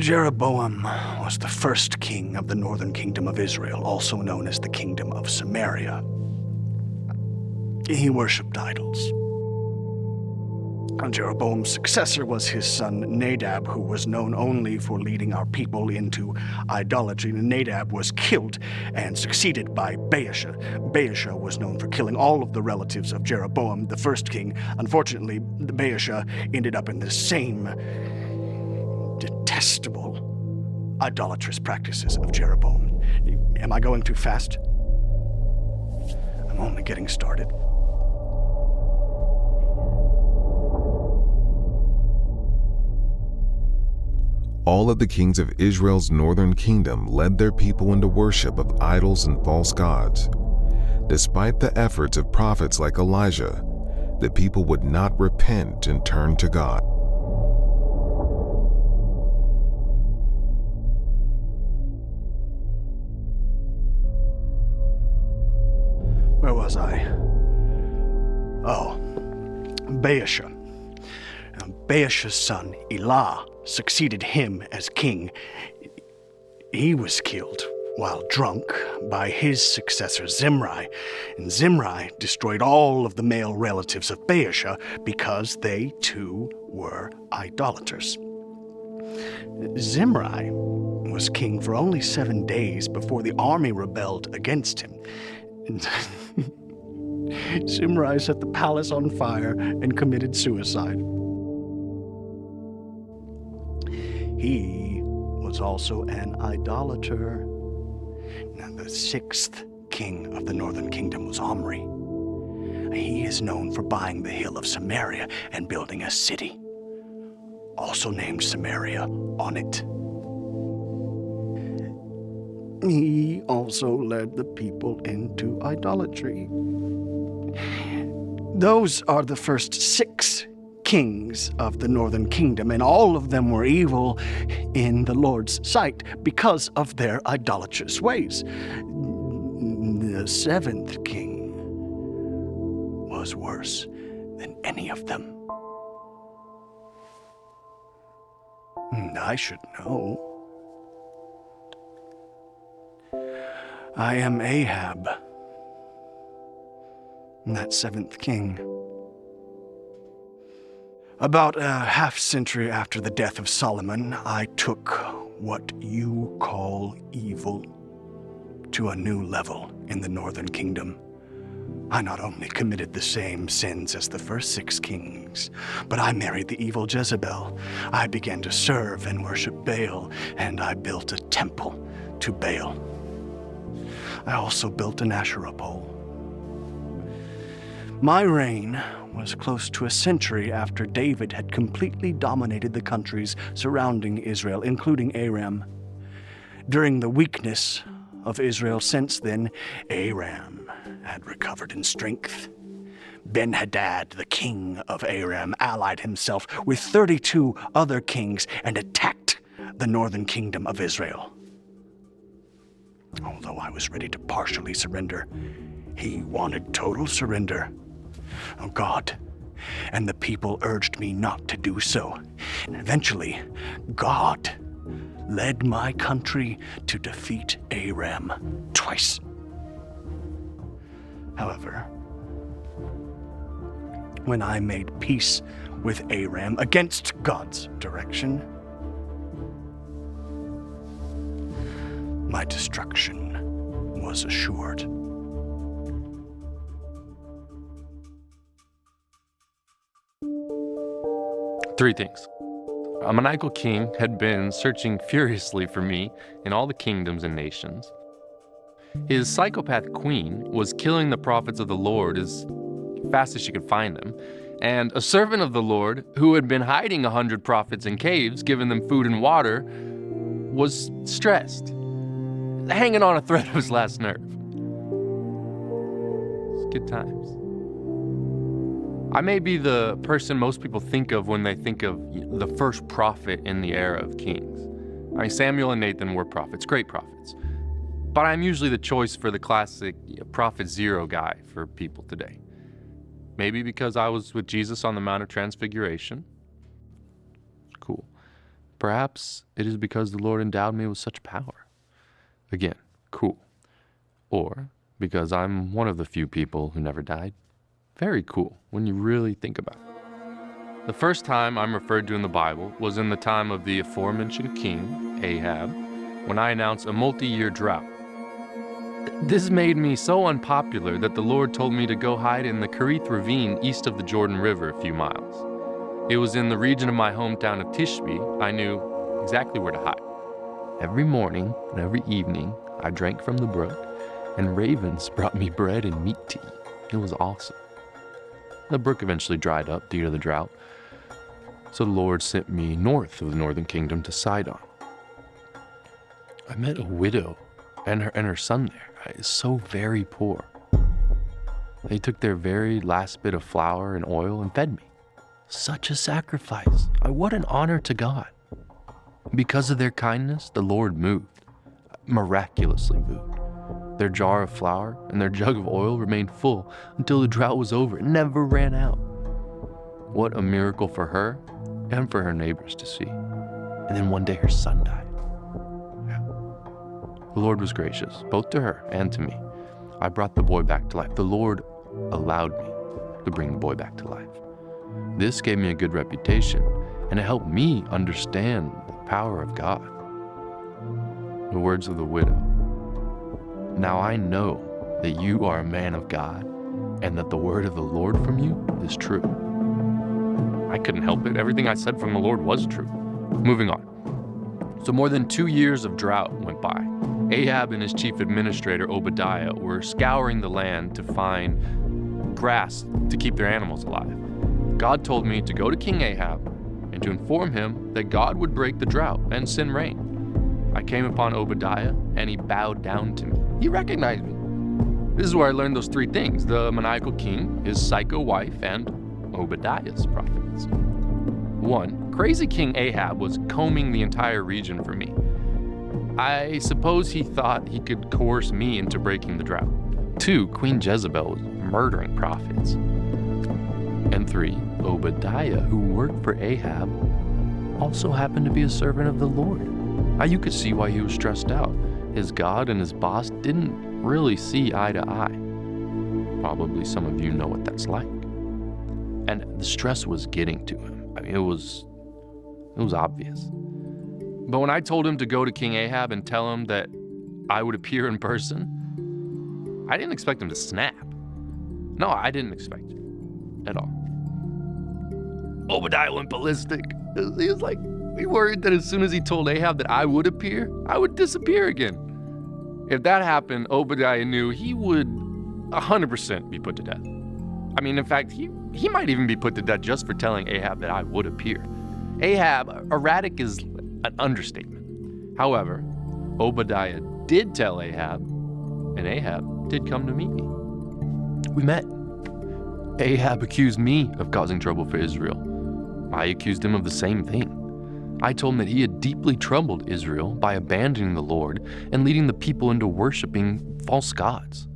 Jeroboam was the first king of the northern kingdom of Israel, also known as the kingdom of Samaria. He worshipped idols. Jeroboam's successor was his son Nadab, who was known only for leading our people into idolatry. Nadab was killed and succeeded by Baasha. Baasha was known for killing all of the relatives of Jeroboam, the first king. Unfortunately, Baasha ended up in the same detestable idolatrous practices of Jeroboam. Am I going too fast? I'm only getting started. All of the kings of Israel's northern kingdom led their people into worship of idols and false gods. Despite the efforts of prophets like Elijah, the people would not repent and turn to God. Where was I? Oh, Baasha. Baasha's son, Elah, succeeded him as king. He was killed while drunk by his successor Zimri, and Zimri destroyed all of the male relatives of Baasha because they too were idolaters. Zimri was king for only 7 days before the army rebelled against him. Zimri set the palace on fire and committed suicide. He was also an idolater. Now, the 6th king of the northern kingdom was Omri. He is known for buying the hill of Samaria and building a city, also named Samaria, on it. He also led the people into idolatry. Those are the first 6 kings of the northern kingdom, and all of them were evil in the Lord's sight because of their idolatrous ways. The 7th king was worse than any of them. And I should know. I am Ahab, that 7th king. About a half-century after the death of Solomon, I took what you call evil to a new level in the northern kingdom. I not only committed the same sins as the first 6 kings, but I married the evil Jezebel. I began to serve and worship Baal, and I built a temple to Baal. I also built an Asherah pole. My reign was close to a century after David had completely dominated the countries surrounding Israel, including Aram. During the weakness of Israel since then, Aram had recovered in strength. Ben-Hadad, the king of Aram, allied himself with 32 other kings and attacked the northern kingdom of Israel. Although I was ready to partially surrender, he wanted total surrender. Oh, God and the people urged me not to do so. And eventually, God led my country to defeat Aram twice. However, when I made peace with Aram against God's direction, my destruction was assured. Three things. A maniacal king had been searching furiously for me in all the kingdoms and nations. His psychopath queen was killing the prophets of the Lord as fast as she could find them. And a servant of the Lord, who had been hiding 100 prophets in caves, giving them food and water, was stressed, hanging on a thread of his last nerve. It's good times. I may be the person most people think of when they think of the first prophet in the era of kings. I mean, Samuel and Nathan were prophets, great prophets. But I'm usually the choice for the classic Prophet Zero guy for people today. Maybe because I was with Jesus on the Mount of Transfiguration. Cool. Perhaps it is because the Lord endowed me with such power. Again, cool. Or because I'm one of the few people who never died. Very cool when you really think about it. The first time I'm referred to in the Bible was in the time of the aforementioned king, Ahab, when I announced a multi-year drought. This made me so unpopular that the Lord told me to go hide in the Kerith ravine east of the Jordan River a few miles. It was in the region of my hometown of Tishbe. I knew exactly where to hide. Every morning and every evening, I drank from the brook, and ravens brought me bread and meat tea. It was awesome. The brook eventually dried up due to the drought, so the Lord sent me north of the northern kingdom to Sidon. I met a widow and her son there, so very poor. They took their very last bit of flour and oil and fed me. Such a sacrifice. What an honor to God. Because of their kindness, the Lord moved, miraculously moved. Their jar of flour and their jug of oil remained full until the drought was over. It never ran out. What a miracle for her and for her neighbors to see. And then one day her son died. The Lord was gracious, both to her and to me. I brought the boy back to life. The Lord allowed me to bring the boy back to life. This gave me a good reputation, and it helped me understand the power of God. The words of the widow. Now I know that you are a man of God, and that the word of the Lord from you is true. I couldn't help it. Everything I said from the Lord was true. Moving on. So more than 2 years of drought went by. Ahab and his chief administrator, Obadiah, were scouring the land to find grass to keep their animals alive. God told me to go to King Ahab and to inform him that God would break the drought and send rain. I came upon Obadiah, and he bowed down to me. He recognized me. This is where I learned those 3 things: the maniacal king, his psycho wife, and Obadiah's prophets. 1. Crazy King Ahab was combing the entire region for me. I suppose he thought he could coerce me into breaking the drought. 2. Queen Jezebel was murdering prophets. And 3. Obadiah, who worked for Ahab, also happened to be a servant of the Lord. You could see why he was stressed out. His God and his boss didn't really see eye to eye. Probably some of you know what that's like. And the stress was getting to him. It was obvious. But when I told him to go to King Ahab and tell him that I would appear in person, I didn't expect him to snap. No, I didn't expect it at all. Obadiah went ballistic. He was like, he worried that as soon as he told Ahab that I would appear, I would disappear again. If that happened, Obadiah knew he would 100% be put to death. I mean, in fact, he might even be put to death just for telling Ahab that I would appear. Ahab, erratic is an understatement. However, Obadiah did tell Ahab, and Ahab did come to meet me. We met. Ahab accused me of causing trouble for Israel. I accused him of the same thing. I told him that he had deeply troubled Israel by abandoning the Lord and leading the people into worshiping false gods.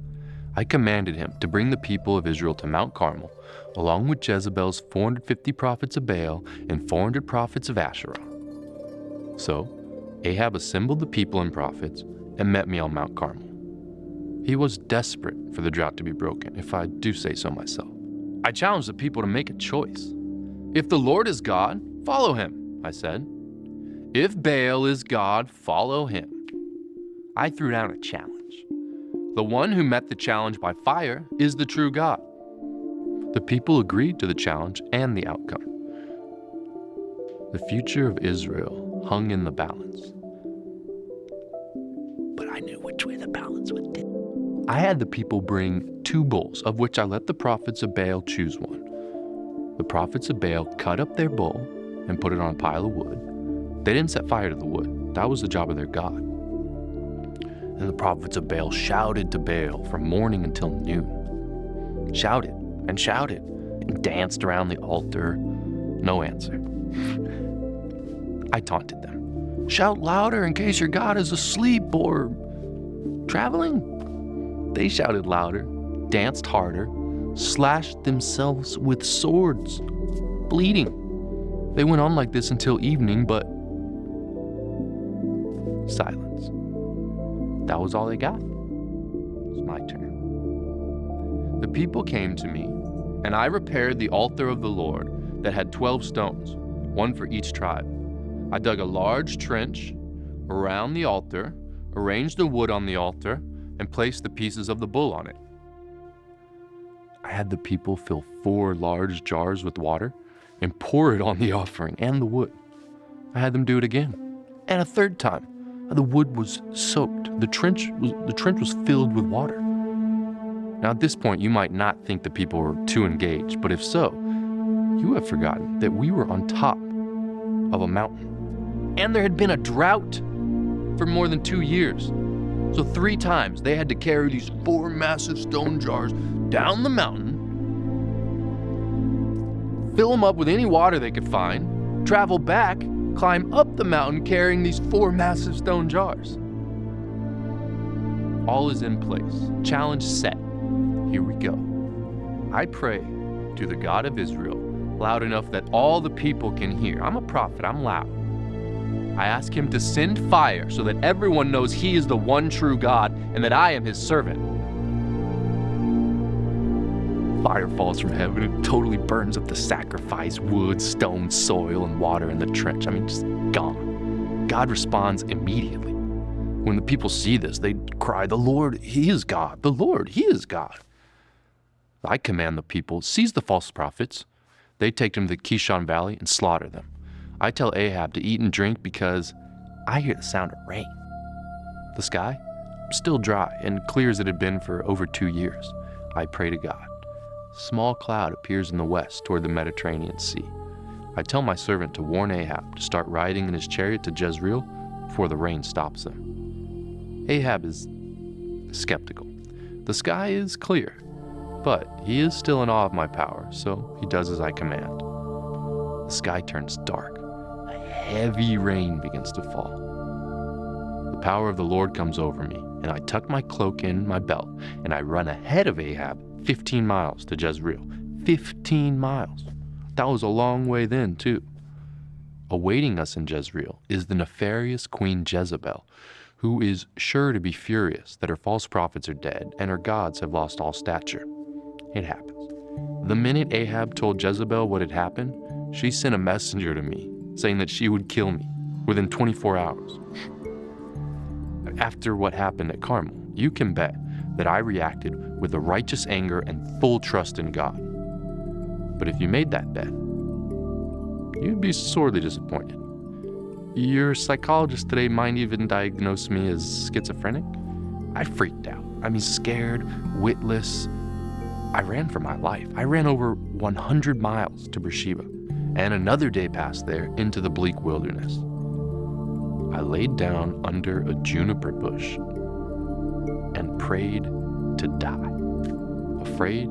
I commanded him to bring the people of Israel to Mount Carmel, along with Jezebel's 450 prophets of Baal and 400 prophets of Asherah. So Ahab assembled the people and prophets and met me on Mount Carmel. He was desperate for the drought to be broken, if I do say so myself. I challenged the people to make a choice. If the Lord is God, follow him, I said. If Baal is God, follow him. I threw down a challenge. The one who met the challenge by fire is the true God. The people agreed to the challenge and the outcome. The future of Israel hung in the balance. But I knew which way the balance would tip. I had the people bring 2 bulls, of which I let the prophets of Baal choose one. The prophets of Baal cut up their bull and put it on a pile of wood. They didn't set fire to the wood. That was the job of their God. And the prophets of Baal shouted to Baal from morning until noon. Shouted and shouted and danced around the altar. No answer. I taunted them. Shout louder in case your God is asleep or traveling. They shouted louder, danced harder, slashed themselves with swords, bleeding. They went on like this until evening, but Silence. That was all they got. It's my turn. The people came to me, and I repaired the altar of the Lord that had 12 stones, one for each tribe. I dug a large trench around the altar, arranged the wood on the altar, and placed the pieces of the bull on it. I had the people fill 4 large jars with water and pour it on the offering and the wood. I had them do it again, and a third time. The wood was soaked. The trench was filled with water. Now at this point, you might not think the people were too engaged, but if so, you have forgotten that we were on top of a mountain, and there had been a drought for more than 2 years. So 3 times they had to carry these 4 massive stone jars down the mountain, fill them up with any water they could find, travel back, climb up the mountain carrying these 4 massive stone jars. All is in place. Challenge set. Here we go. I pray to the God of Israel loud enough that all the people can hear. I'm a prophet, I'm loud. I ask him to send fire so that everyone knows he is the one true God and that I am his servant. Fire falls from heaven and totally burns up the sacrifice, wood, stone, soil, and water in the trench. Just gone. God responds immediately. When the people see this, they cry, "The Lord, he is God. The Lord, he is God." I command the people, seize the false prophets. They take them to the Kishon Valley and slaughter them. I tell Ahab to eat and drink because I hear the sound of rain. The sky, still dry and clear as it had been for over 2 years. I pray to God. Small cloud appears in the west toward the Mediterranean Sea. I tell my servant to warn Ahab to start riding in his chariot to Jezreel before the rain stops them. Ahab is skeptical. The sky is clear, but he is still in awe of my power, so he does as I command. The sky turns dark. A heavy rain begins to fall. The power of the Lord comes over me, and I tuck my cloak in my belt, and I run ahead of Ahab 15 miles to Jezreel. 15 miles. That was a long way then, too. Awaiting us in Jezreel is the nefarious Queen Jezebel, who is sure to be furious that her false prophets are dead and her gods have lost all stature. It happens. The minute Ahab told Jezebel what had happened, she sent a messenger to me saying that she would kill me within 24 hours. After what happened at Carmel, you can bet that I reacted with a righteous anger and full trust in God. But if you made that bet, you'd be sorely disappointed. Your psychologist today might even diagnose me as schizophrenic. I freaked out. Scared, witless. I ran for my life. I ran over 100 miles to Beersheba, and another day passed there into the bleak wilderness. I laid down under a juniper bush and prayed to die, afraid,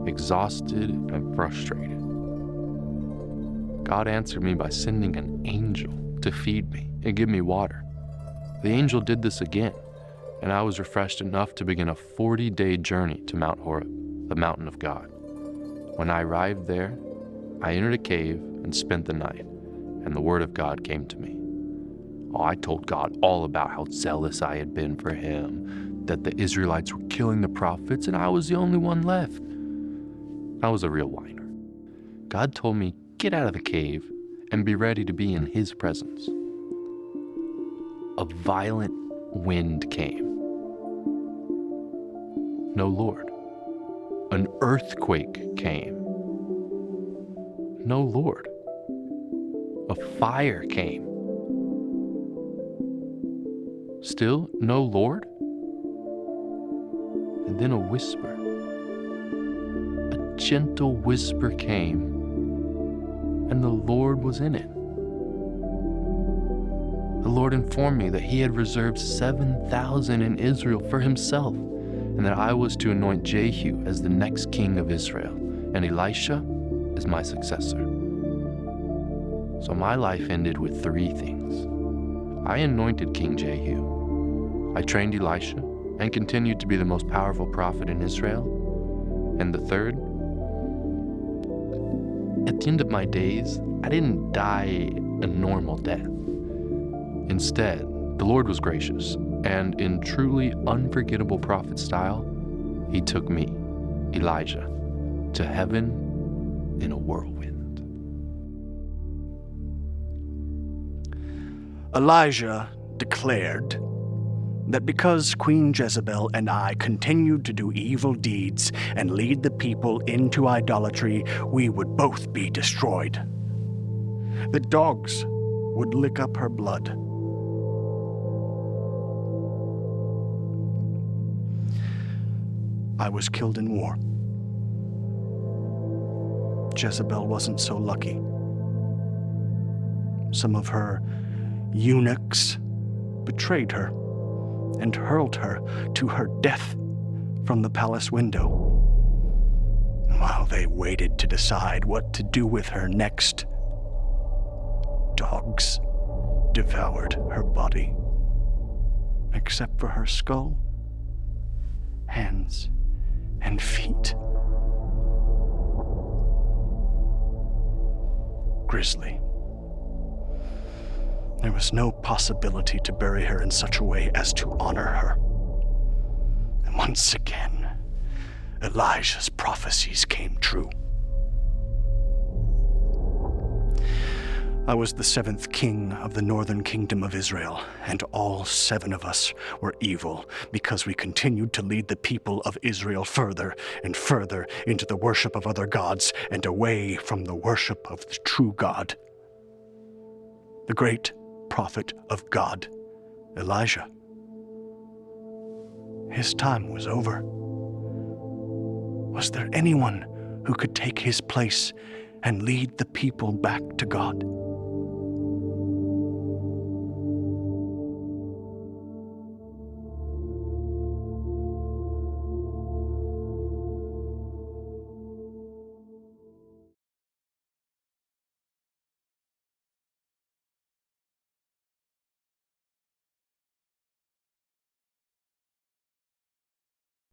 exhausted, and frustrated. God answered me by sending an angel to feed me and give me water. The angel did this again, and I was refreshed enough to begin a 40-day journey to Mount Horeb, the mountain of God. When I arrived there, I entered a cave and spent the night, and the word of God came to me. I told God all about how zealous I had been for him, that the Israelites were killing the prophets and I was the only one left. I was a real whiner. God told me, get out of the cave and be ready to be in his presence. A violent wind came. No, Lord. An earthquake came. No, Lord. A fire came. Still, no, Lord. And then a whisper. A gentle whisper came, and the Lord was in it. The Lord informed me that he had reserved 7,000 in Israel for himself, and that I was to anoint Jehu as the next king of Israel, and Elisha as my successor. So my life ended with 3 things. I anointed King Jehu. I trained Elisha and continued to be the most powerful prophet in Israel. And the third, at the end of my days, I didn't die a normal death. Instead, The Lord was gracious, and in truly unforgettable prophet style, he took me, Elijah, to heaven in a whirlwind. Elijah declared that because Queen Jezebel and I continued to do evil deeds and lead the people into idolatry, we would both be destroyed. The dogs would lick up her blood. I was killed in war. Jezebel wasn't so lucky. Some of her eunuchs betrayed her and hurled her to her death from the palace window. While they waited to decide what to do with her next, dogs devoured her body, except for her skull, hands, and feet. Grisly. There was no possibility to bury her in such a way as to honor her. And once again, Elijah's prophecies came true. I was the 7th king of the northern kingdom of Israel, and all 7 of us were evil because we continued to lead the people of Israel further and further into the worship of other gods and away from the worship of the true God, the great prophet of God, Elijah. His time was over. Was there anyone who could take his place and lead the people back to God?